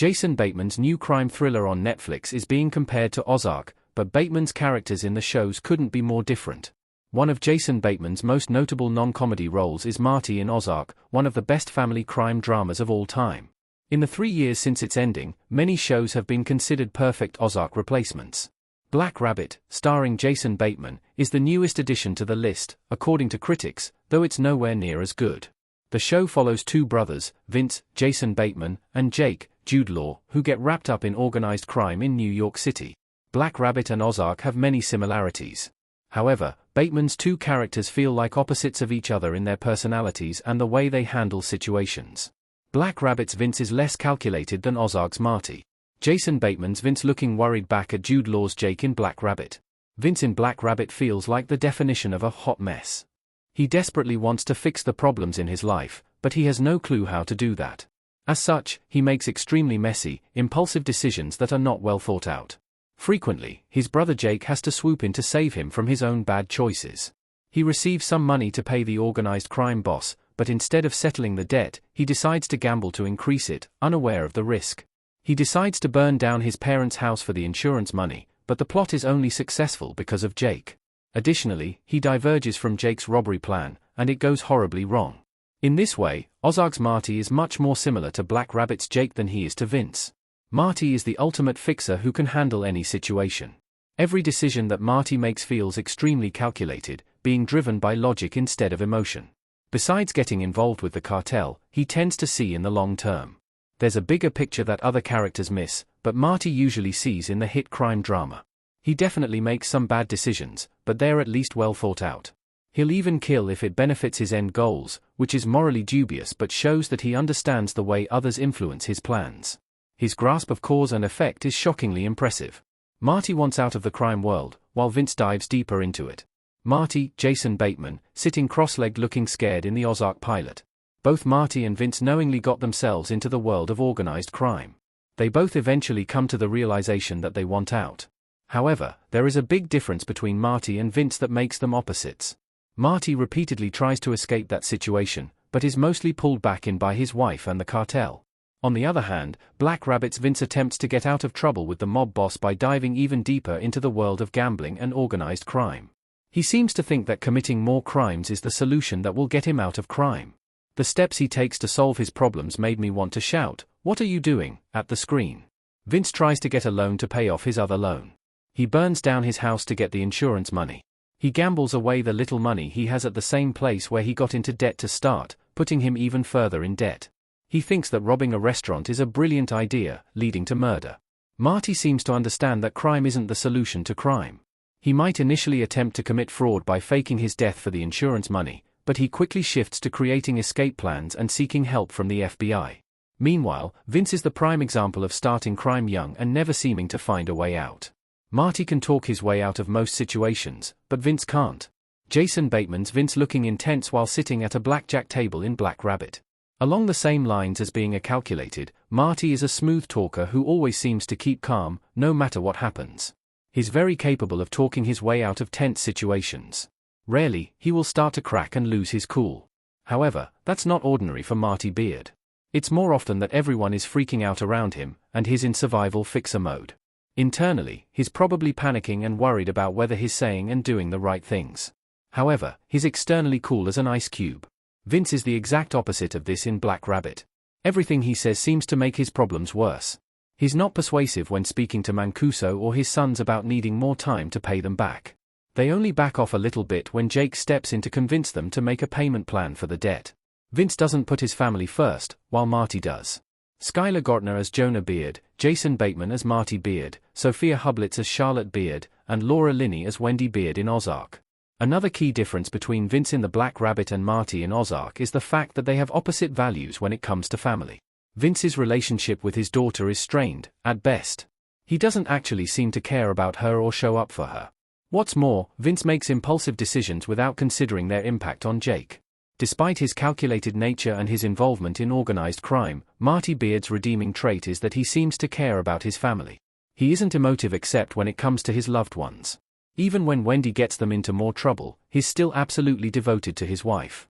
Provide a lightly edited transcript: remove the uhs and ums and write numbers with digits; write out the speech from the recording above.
Jason Bateman's new crime thriller on Netflix is being compared to Ozark, but Bateman's characters in the shows couldn't be more different. One of Jason Bateman's most notable non-comedy roles is Marty in Ozark, one of the best family crime dramas of all time. In the 3 years since its ending, many shows have been considered perfect Ozark replacements. Black Rabbit, starring Jason Bateman, is the newest addition to the list, according to critics, though it's nowhere near as good. The show follows two brothers, Vince, Jason Bateman, and Jake, Jude Law, who get wrapped up in organized crime in New York City. Black Rabbit and Ozark have many similarities. However, Bateman's two characters feel like opposites of each other in their personalities and the way they handle situations. Black Rabbit's Vince is less calculated than Ozark's Marty. Jason Bateman's Vince looking worried back at Jude Law's Jake in Black Rabbit. Vince in Black Rabbit feels like the definition of a hot mess. He desperately wants to fix the problems in his life, but he has no clue how to do that. As such, he makes extremely messy, impulsive decisions that are not well thought out. Frequently, his brother Jake has to swoop in to save him from his own bad choices. He receives some money to pay the organized crime boss, but instead of settling the debt, he decides to gamble to increase it, unaware of the risk. He decides to burn down his parents' house for the insurance money, but the plot is only successful because of Jake. Additionally, he diverges from Jake's robbery plan, and it goes horribly wrong. In this way, Ozark's Marty is much more similar to Black Rabbit's Jake than he is to Vince. Marty is the ultimate fixer who can handle any situation. Every decision that Marty makes feels extremely calculated, being driven by logic instead of emotion. Besides getting involved with the cartel, he tends to see in the long term. There's a bigger picture that other characters miss, but Marty usually sees in the hit crime drama. He definitely makes some bad decisions, but they're at least well thought out. He'll even kill if it benefits his end goals, which is morally dubious but shows that he understands the way others influence his plans. His grasp of cause and effect is shockingly impressive. Marty wants out of the crime world, while Vince dives deeper into it. Marty, Jason Bateman, sitting cross-legged looking scared in the Ozark pilot. Both Marty and Vince knowingly got themselves into the world of organized crime. They both eventually come to the realization that they want out. However, there is a big difference between Marty and Vince that makes them opposites. Marty repeatedly tries to escape that situation, but is mostly pulled back in by his wife and the cartel. On the other hand, Black Rabbit's Vince attempts to get out of trouble with the mob boss by diving even deeper into the world of gambling and organized crime. He seems to think that committing more crimes is the solution that will get him out of crime. The steps he takes to solve his problems made me want to shout, "What are you doing?" at the screen. Vince tries to get a loan to pay off his other loan. He burns down his house to get the insurance money. He gambles away the little money he has at the same place where he got into debt to start, putting him even further in debt. He thinks that robbing a restaurant is a brilliant idea, leading to murder. Marty seems to understand that crime isn't the solution to crime. He might initially attempt to commit fraud by faking his death for the insurance money, but he quickly shifts to creating escape plans and seeking help from the FBI. Meanwhile, Vince is the prime example of starting crime young and never seeming to find a way out. Marty can talk his way out of most situations, but Vince can't. Jason Bateman's Vince looking intense while sitting at a blackjack table in Black Rabbit. Along the same lines as being a calculated, Marty is a smooth talker who always seems to keep calm, no matter what happens. He's very capable of talking his way out of tense situations. Rarely, he will start to crack and lose his cool. However, that's not ordinary for Marty Beard. It's more often that everyone is freaking out around him, and he's in survival fixer mode. Internally, he's probably panicking and worried about whether he's saying and doing the right things. However, he's externally cool as an ice cube. Vince is the exact opposite of this in Black Rabbit. Everything he says seems to make his problems worse. He's not persuasive when speaking to Mancuso or his sons about needing more time to pay them back. They only back off a little bit when Jake steps in to convince them to make a payment plan for the debt. Vince doesn't put his family first, while Marty does. Skylar Gortner as Jonah Beard, Jason Bateman as Marty Beard, Sophia Hublitz as Charlotte Beard, and Laura Linney as Wendy Beard in Ozark. Another key difference between Vince in the Black Rabbit and Marty in Ozark is the fact that they have opposite values when it comes to family. Vince's relationship with his daughter is strained, at best. He doesn't actually seem to care about her or show up for her. What's more, Vince makes impulsive decisions without considering their impact on Jake. Despite his calculated nature and his involvement in organized crime, Marty Beard's redeeming trait is that he seems to care about his family. He isn't emotive except when it comes to his loved ones. Even when Wendy gets them into more trouble, he's still absolutely devoted to his wife.